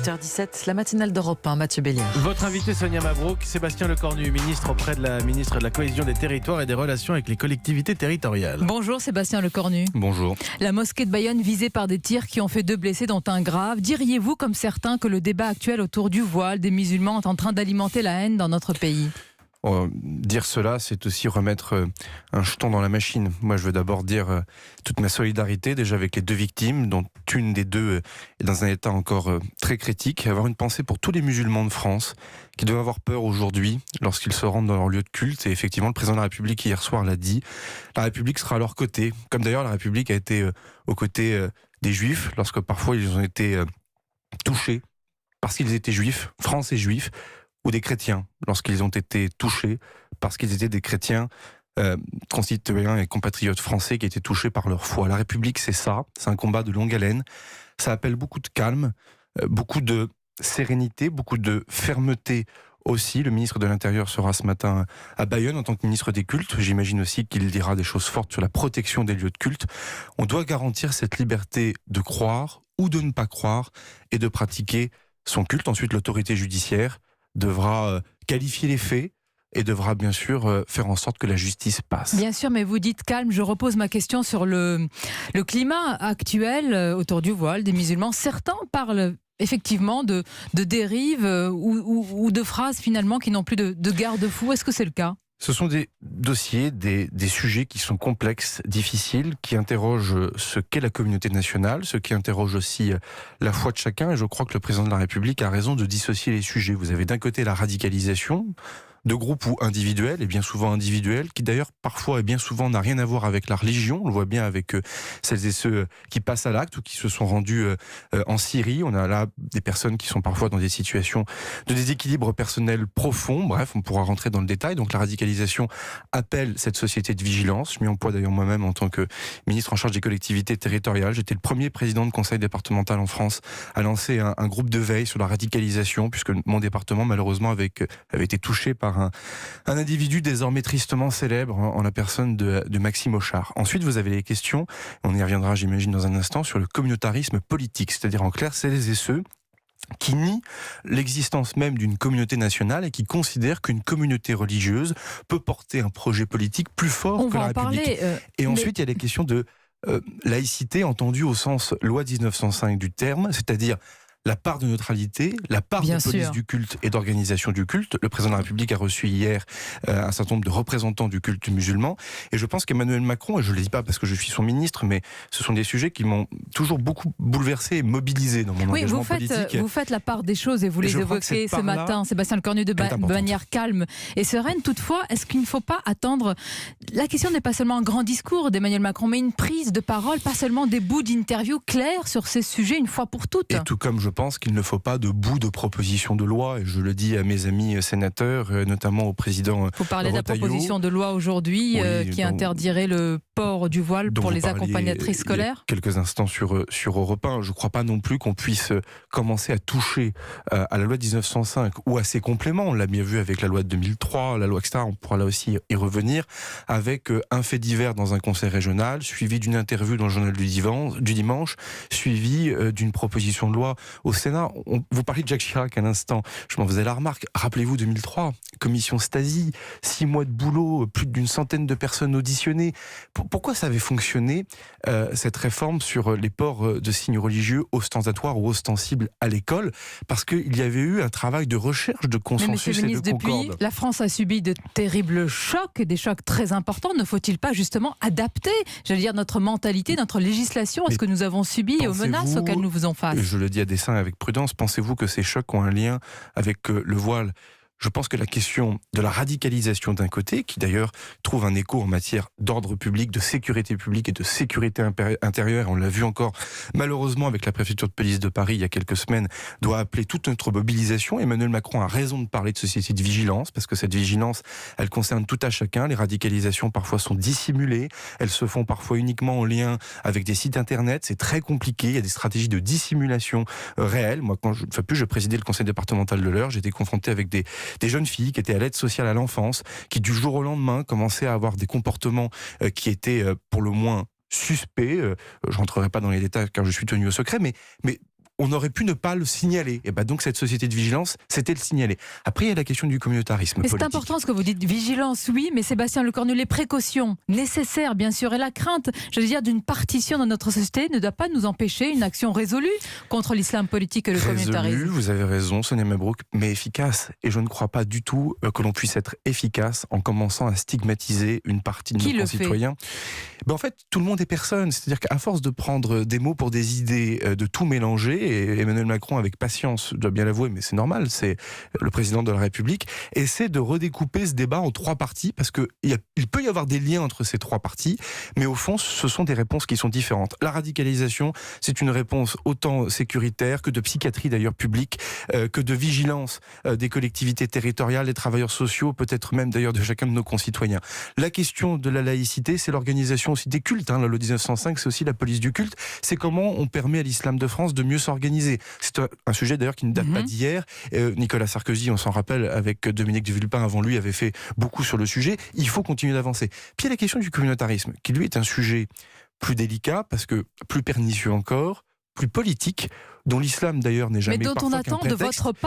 8h17, la matinale d'Europe 1, Mathieu Béliard. Votre invité Sonia Mabrouk, Sébastien Lecornu, ministre auprès de la ministre de la Cohésion des Territoires et des Relations avec les collectivités territoriales. Bonjour Sébastien Lecornu. Bonjour. La mosquée de Bayonne visée par des tirs qui ont fait 2 blessés dont un grave. Diriez-vous, comme certains, que le débat actuel autour du voile des musulmans est en train d'alimenter la haine dans notre pays ? Dire cela, c'est aussi remettre un jeton dans la machine. Moi, je veux d'abord dire toute ma solidarité déjà avec les 2 victimes, dont une des 2 est dans un état encore très critique. Avoir une pensée pour tous les musulmans de France qui doivent avoir peur aujourd'hui lorsqu'ils se rendent dans leur lieu de culte. Et effectivement, le président de la République hier soir l'a dit. La République sera à leur côté, comme d'ailleurs la République a été aux côtés des Juifs lorsque parfois ils ont été touchés parce qu'ils étaient juifs, français juifs, ou des chrétiens, lorsqu'ils ont été touchés parce qu'ils étaient des chrétiens concitoyens et compatriotes français qui étaient touchés par leur foi. La République, c'est ça, c'est un combat de longue haleine, ça appelle beaucoup de calme, beaucoup de sérénité, beaucoup de fermeté aussi. Le ministre de l'Intérieur sera ce matin à Bayonne en tant que ministre des cultes. J'imagine aussi qu'il dira des choses fortes sur la protection des lieux de culte. On doit garantir cette liberté de croire ou de ne pas croire et de pratiquer son culte. Ensuite, l'autorité judiciaire devra qualifier les faits et devra bien sûr faire en sorte que la justice passe. Bien sûr, mais vous dites calme. Je repose ma question sur le climat actuel autour du voile des musulmans. Certains parlent effectivement de dérives ou de phrases finalement qui n'ont plus de garde-fou. Est-ce que c'est le cas ? Ce sont des dossiers, des sujets qui sont complexes, difficiles, qui interrogent ce qu'est la communauté nationale, ce qui interroge aussi la foi de chacun. Et je crois que le président de la République a raison de dissocier les sujets. Vous avez d'un côté la radicalisation de groupes ou individuels, et bien souvent individuels, qui d'ailleurs parfois et bien souvent n'a rien à voir avec la religion. On le voit bien avec celles et ceux qui passent à l'acte ou qui se sont rendus en Syrie. On a là des personnes qui sont parfois dans des situations de déséquilibre personnel profond. Bref, on pourra rentrer dans le détail. Donc la radicalisation appelle cette société de vigilance. Je m'y emploie d'ailleurs moi-même en tant que ministre en charge des collectivités territoriales. J'étais le premier président de conseil départemental en France à lancer un groupe de veille sur la radicalisation, puisque mon département malheureusement avait été touché par un individu désormais tristement célèbre en la personne de Maxime Auchard. Ensuite, vous avez les questions, on y reviendra j'imagine dans un instant, sur le communautarisme politique, c'est-à-dire en clair, celles et ceux qui nient l'existence même d'une communauté nationale et qui considèrent qu'une communauté religieuse peut porter un projet politique plus fort que la République. Et ensuite, il y a les questions de laïcité entendue au sens loi 1905 du terme, c'est-à-dire la part de neutralité, la part de police du culte et d'organisation du culte. Le président de la République a reçu hier un certain nombre de représentants du culte musulman. Et je pense qu'Emmanuel Macron, et je ne le dis pas parce que je suis son ministre, mais ce sont des sujets qui m'ont toujours beaucoup bouleversé et mobilisé dans mon engagement politique. Vous faites la part des choses et vous les évoquez ce matin, Sébastien Lecornu, de manière calme et sereine. Toutefois, est-ce qu'il ne faut pas attendre... La question n'est pas seulement un grand discours d'Emmanuel Macron, mais une prise de parole, pas seulement des bouts d'interview clairs sur ces sujets une fois pour toutes. Et tout comme je pense qu'il ne faut pas de bout de proposition de loi, et je le dis à mes amis sénateurs, notamment au président Vous parlez de la proposition de loi aujourd'hui qui interdirait le port du voile pour les accompagnatrices scolaires. Quelques instants sur Europe 1. Je ne crois pas non plus qu'on puisse commencer à toucher à la loi 1905 ou à ses compléments. On l'a bien vu avec la loi de 2003, la loi etc. On pourra là aussi y revenir, avec un fait divers dans un conseil régional, suivi d'une interview dans le journal du dimanche, suivi d'une proposition de loi au Sénat. Vous parlez de Jacques Chirac à l'instant, je m'en faisais la remarque. Rappelez-vous 2003, commission Stasi, 6 mois de boulot, plus d'une centaine de personnes auditionnées. Pourquoi ça avait fonctionné, cette réforme sur les ports de signes religieux ostentatoires ou ostensibles à l'école? Parce qu'il y avait eu un travail de recherche, de consensus et de concorde. Depuis, la France a subi de terribles chocs, des chocs très importants. Ne faut-il pas justement adapter, j'allais dire, notre mentalité, notre législation à ce que nous avons subi et aux menaces auxquelles nous faisons face? Je le dis à dessein avec prudence, pensez-vous que ces chocs ont un lien avec le voile? Je pense que la question de la radicalisation d'un côté, qui d'ailleurs trouve un écho en matière d'ordre public, de sécurité publique et de sécurité intérieure, on l'a vu encore malheureusement avec la préfecture de police de Paris il y a quelques semaines, doit appeler toute notre mobilisation. Emmanuel Macron a raison de parler de société de vigilance, parce que cette vigilance, elle concerne tout à chacun. Les radicalisations parfois sont dissimulées, elles se font parfois uniquement en lien avec des sites internet, c'est très compliqué, il y a des stratégies de dissimulation réelles. Moi, quand je présidais le conseil départemental de l'Eure, j'étais confronté avec des jeunes filles qui étaient à l'aide sociale à l'enfance, qui du jour au lendemain commençaient à avoir des comportements qui étaient pour le moins suspects. Je rentrerai pas dans les détails car je suis tenu au secret, mais on aurait pu ne pas le signaler. Et donc cette société de vigilance, c'était le signaler. Après, il y a la question du communautarisme mais politique. c'est important ce que vous dites, vigilance, oui, mais Sébastien Lecornu, les précautions nécessaires, bien sûr, et la crainte, je veux dire, d'une partition dans notre société ne doit pas nous empêcher une action résolue contre l'islam politique et le communautarisme. Vous avez raison, Sonia Mabrouk, mais efficace. Et je ne crois pas du tout que l'on puisse être efficace en commençant à stigmatiser une partie de nos concitoyens. En fait, tout le monde est personne. C'est-à-dire qu'à force de prendre des mots pour des idées, de tout mélanger, et Emmanuel Macron, avec patience, je dois bien l'avouer, mais c'est normal, c'est le président de la République, essaie de redécouper ce débat en 3 parties, parce qu'il peut y avoir des liens entre ces 3 parties, mais au fond, ce sont des réponses qui sont différentes. La radicalisation, c'est une réponse autant sécuritaire que de psychiatrie d'ailleurs publique, que de vigilance des collectivités territoriales, des travailleurs sociaux, peut-être même d'ailleurs de chacun de nos concitoyens. La question de la laïcité, c'est l'organisation aussi des cultes. La loi 1905, c'est aussi la police du culte. C'est comment on permet à l'islam de France de mieux s'organiser. C'est un sujet d'ailleurs qui ne date pas d'hier. Nicolas Sarkozy, on s'en rappelle, avec Dominique de Villepin avant lui, avait fait beaucoup sur le sujet. Il faut continuer d'avancer. Puis il y a la question du communautarisme, qui lui est un sujet plus délicat, parce que plus pernicieux encore, plus politique, dont l'islam d'ailleurs n'est jamais mais dont on parfois attend qu'un de prétexte. votre part